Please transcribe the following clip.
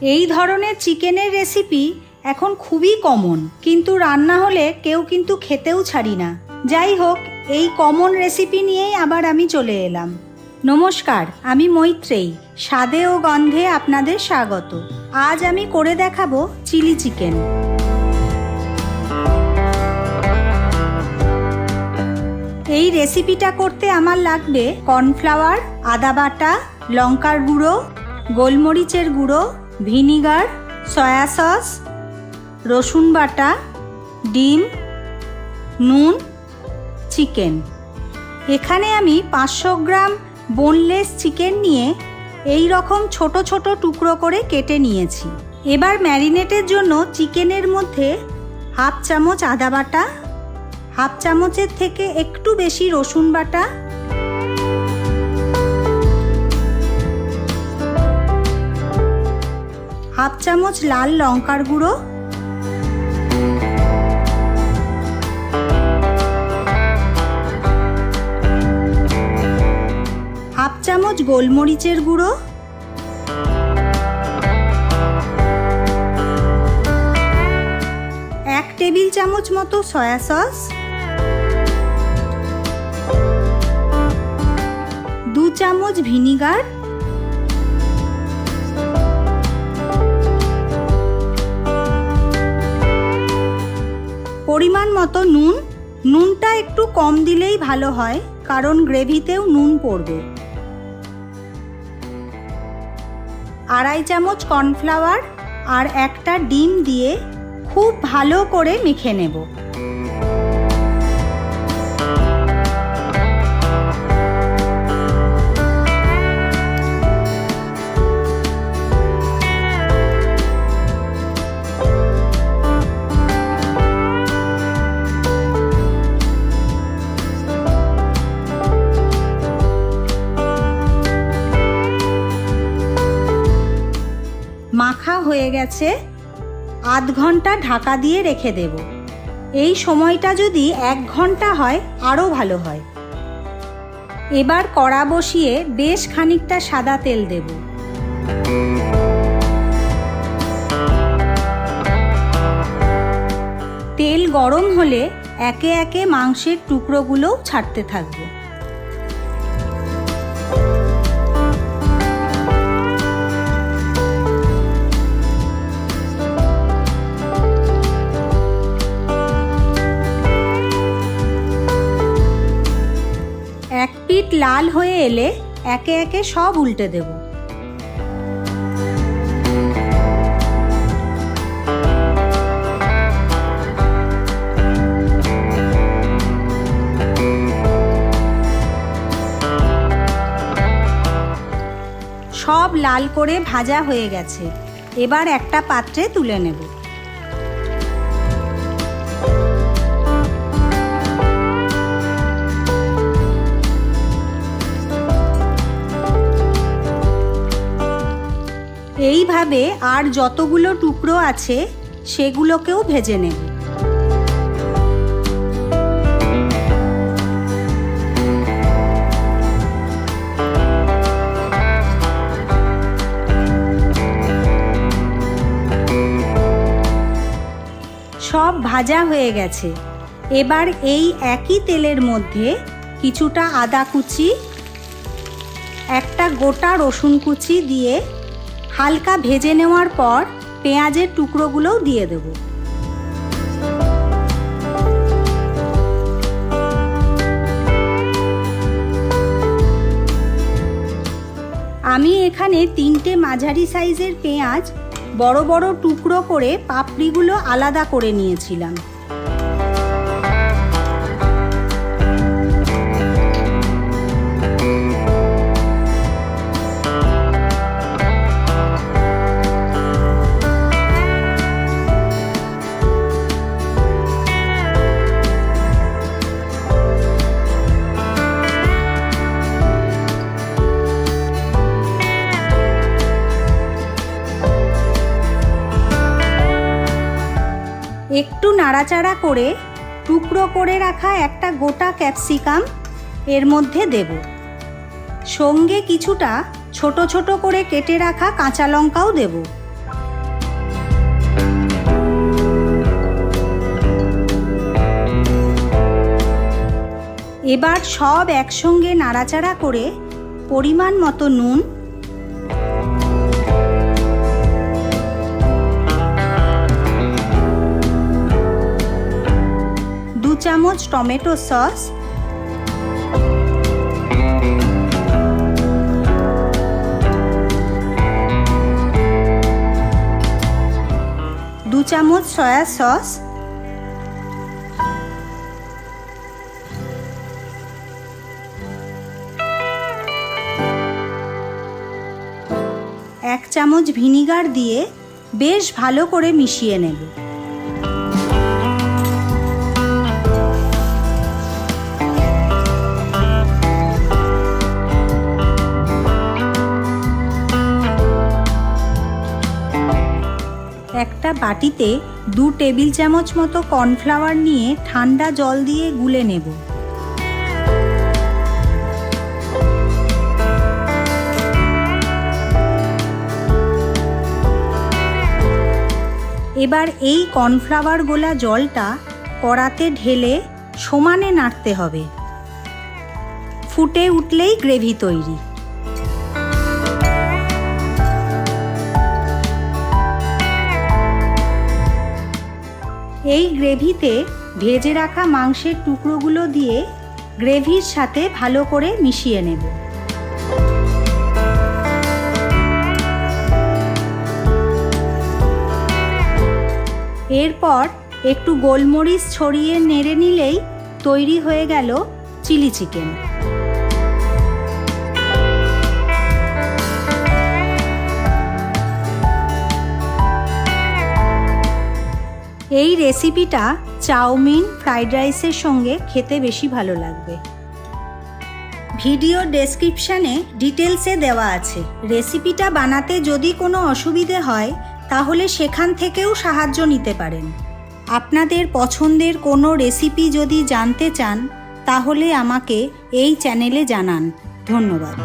এই ধরনের চিকেনের রেসিপি এখন খুবই কমন, কিন্তু রান্না হলে কেউ কিন্তু খেতেও ছাড়ি না। যাই হোক, এই কমন রেসিপি নিয়েই আবার আমি চলে এলাম। নমস্কার, আমি মৈত্রেয়ী। স্বাদে ও গন্ধে আপনাদের স্বাগত। আজ আমি করে দেখাবো চিলি চিকেন। এই রেসিপিটা করতে আমার লাগবে কর্নফ্লাওয়ার, আদা বাটা, লঙ্কার গুঁড়ো, গোলমরিচের গুঁড়ো, ভিনিগার, সয়া সস, রসুন বাটা, ডিম, নুন, চিকেন। এখানে আমি 500 গ্রাম বোনলেস চিকেন নিয়ে এই রকম ছোট ছোট টুকরো করে কেটে নিয়েছি। এবার ম্যারিনেটের জন্য চিকেনের মধ্যে হাফ চামচ আদা বাটা, হাফ চামচের থেকে একটু বেশি রসুন বাটা, হাফ চামচ লাল লঙ্কার গুঁড়ো, হাফ চামচ গোলমরিচের গুঁড়ো, 1 টেবিল চামচ মতো সয়া সস, 2 চামচ ভিনিগার, পরিমাণ মতো নুন। নুনটা একটু কম দিলেই ভালো হয়, কারণ গ্রেভিতেও নুন পড়বে। 2.5 চামচ কর্নফ্লাওয়ার আর একটা ডিম দিয়ে খুব ভালো করে মেখে নেব। মাখা হয়ে গেছে, আধ ঘন্টা ঢাকা দিয়ে রেখে দেব। এই সময়টা যদি 1 ঘন্টা হয় আরও ভালো হয়। এবার কড়া বসিয়ে বেশ খানিকটা সাদা তেল দেব। তেল গরম হলে একে একে মাংসের টুকরোগুলোও ছাড়তে থাকবো। এক পিঠ লাল হয়ে এলে একে একে সব উল্টে দেব। সব লাল করে ভাজা হয়ে গেছে। এবার একটা পাত্রে তুলে নেব। এইভাবে আর যতগুলো টুকরো আছে সেগুলোকেও ভেজে নেব। সব ভাজা হয়ে গেছে। এবার এই একই তেলের মধ্যে কিছুটা আদা কুচি, একটা গোটা রসুন কুচি দিয়ে হালকা ভেজে নেওয়ার পর পেঁয়াজের টুকরোগুলোও দিয়ে দেব। আমি এখানে 3টে মাঝারি সাইজের পেঁয়াজ বড় বড় টুকরো করে পাপড়িগুলো আলাদা করে নিয়েছিলাম। একটু নাড়াচাড়া করে টুকরো করে রাখা একটা গোটা ক্যাপসিকাম এর মধ্যে দেব। সঙ্গে কিছুটা ছোট ছোট করে কেটে রাখা কাঁচা লঙ্কাও দেব। এবার সব একসঙ্গে নাড়াচাড়া করে পরিমাণ মতো নুন, 2 চামচ টমেটো সস, 2 চামচ সয়া সস, 1 চামচ ভিনিগার দিয়ে বেশ ভালো করে মিশিয়ে নেব। একটা বাটিতে 2 টেবিল চামচ মতো কর্নফ্লাওয়ার নিয়ে ঠান্ডা জল দিয়ে গুলে নেব। এবার এই কর্নফ্লাওয়ার গোলা জলটা কড়াতে ঢেলে সমানে নাড়তে হবে। ফুটে উঠলেই গ্রেভি তৈরি। এই গ্রেভিতে ভেজে রাখা মাংসের টুকরোগুলো দিয়ে গ্রেভির সাথে ভালো করে মিশিয়ে নেব। এরপর একটু গোলমরিচ ছড়িয়ে নেড়ে নিলেই তৈরি হয়ে গেল চিলি চিকেন। এই রেসিপিটা চাউমিন, ফ্রাইড রাইসের সঙ্গে খেতে বেশি ভালো লাগবে। ভিডিও ডেসক্রিপশানে ডিটেলসে দেওয়া আছে। রেসিপিটা বানাতে যদি কোনো অসুবিধে হয় তাহলে সেখান থেকেও সাহায্য নিতে পারেন। আপনাদের পছন্দের কোনো রেসিপি যদি জানতে চান তাহলে আমাকে এই চ্যানেলে জানান। ধন্যবাদ।